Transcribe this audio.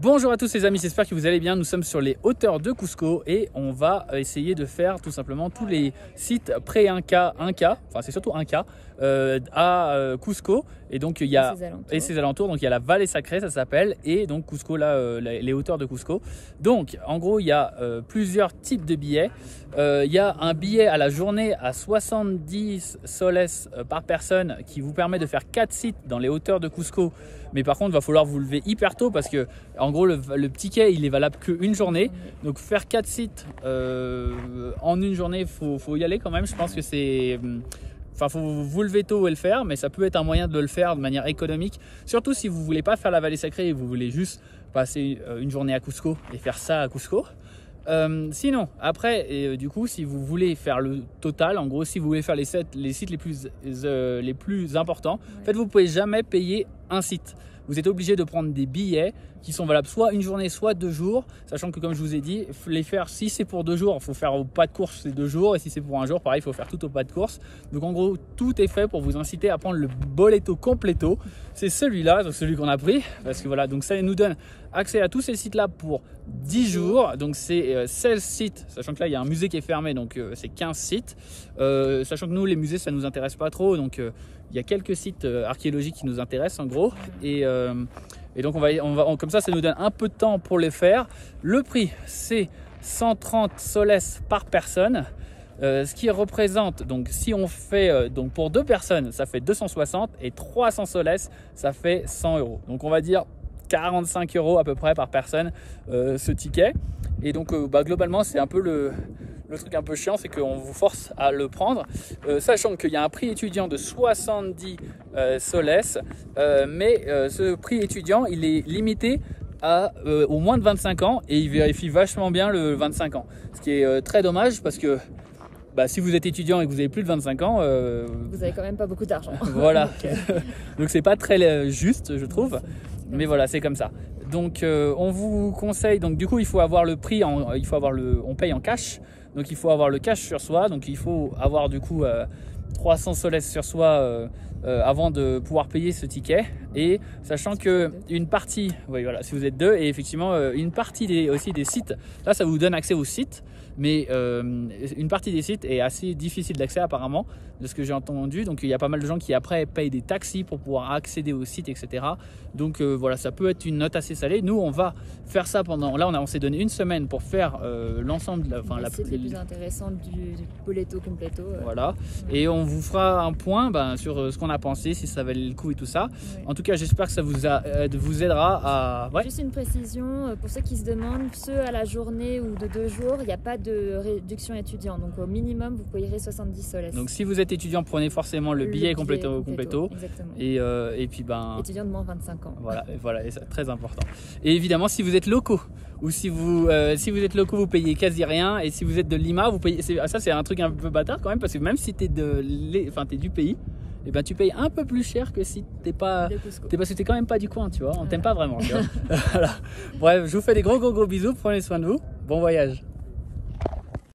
Bonjour à tous les amis, j'espère que vous allez bien. Nous sommes sur les hauteurs de Cusco et on va essayer de faire tout simplement tous les sites pré-Inca, enfin c'est surtout Inca, à Cusco. Et donc il y a ses alentours, donc il y a la vallée sacrée, ça s'appelle, et donc Cusco là, les hauteurs de Cusco. Donc en gros il y a plusieurs types de billets. Il y a un billet à la journée à 70 soles par personne qui vous permet de faire 4 sites dans les hauteurs de Cusco. Mais par contre, il va falloir vous lever hyper tôt parce que, en gros, le ticket, il est valable qu'une journée. Donc, faire 4 sites en une journée, faut y aller quand même. Je pense que c'est... Enfin, faut vous lever tôt et le faire, mais ça peut être un moyen de le faire de manière économique. Surtout si vous ne voulez pas faire la vallée sacrée et vous voulez juste passer une journée à Cusco et faire ça à Cusco. Sinon, après, du coup, si vous voulez faire le total, en gros, si vous voulez faire les sites les plus importants, en fait, vous ne pouvez jamais payer un site. Vous êtes obligé de prendre des billets qui sont valables soit une journée, soit 2 jours, sachant que comme je vous ai dit, les faire, si c'est pour 2 jours, il faut faire au pas de course ces 2 jours, et si c'est pour un jour, pareil, il faut faire tout au pas de course. Donc en gros, tout est fait pour vous inciter à prendre le boleto completo. C'est celui-là, donc celui qu'on a pris, parce que voilà, donc ça nous donne accès à tous ces sites-là pour 10 jours. Donc c'est 16 sites, sachant que là, il y a un musée qui est fermé, donc c'est 15 sites. Sachant que nous, les musées, ça ne nous intéresse pas trop, donc il y a quelques sites archéologiques qui nous intéressent en gros. Et donc comme ça nous donne un peu de temps pour les faire. Le prix, c'est 130 soles par personne. Ce qui représente, donc si on fait donc pour 2 personnes, ça fait 260, et 300 soles, ça fait 100 €. Donc on va dire 45 € à peu près par personne ce ticket. Et donc globalement, c'est un peu le truc un peu chiant, c'est qu'on vous force à le prendre, sachant qu'il y a un prix étudiant de 70 soles, mais ce prix étudiant, il est limité au moins de 25 ans, et il vérifie vachement bien le 25 ans. Ce qui est très dommage parce que si vous êtes étudiant et que vous avez plus de 25 ans, vous avez quand même pas beaucoup d'argent. Voilà. Donc c'est pas très juste, je trouve. Mais voilà, c'est comme ça. Donc on vous conseille, donc du coup il faut avoir le prix, on paye en cash. Donc il faut avoir le cash sur soi, donc il faut avoir du coup 300 soles sur soi avant de pouvoir payer ce ticket. Et sachant que une partie, oui, voilà, si vous êtes 2, et effectivement une partie aussi des sites, là ça vous donne accès aux sites, mais une partie des sites est assez difficile d'accès apparemment, de ce que j'ai entendu. Donc il y a pas mal de gens qui après payent des taxis pour pouvoir accéder aux sites, etc. Donc voilà, ça peut être une note assez salée. Nous on va faire ça on s'est donné une semaine pour faire l'ensemble de les sites les plus intéressants du boleto completo. Voilà, et on vous fera un point sur ce qu'on a pensé, si ça valait le coup et tout ça. En tout cas, j'espère que ça vous aidera à... Ouais. Juste une précision, pour ceux qui se demandent, ceux à la journée ou de 2 jours, il n'y a pas de réduction étudiant. Donc au minimum, vous payerez 70 soles. Donc si vous êtes étudiant, prenez forcément le billet completo. Exactement. Et puis étudiant de moins 25 ans. Voilà, et c'est très important. Et évidemment, si vous êtes locaux, ou si vous êtes locaux, vous payez quasi rien. Et si vous êtes de Lima, vous payez... Ça, c'est un truc un peu bâtard quand même, parce que même si t'es du pays, et tu payes un peu plus cher que si parce que t'es quand même pas du coin, tu vois. On t'aime pas vraiment, tu vois. Voilà. Bref, je vous fais des gros bisous, prenez soin de vous, bon voyage.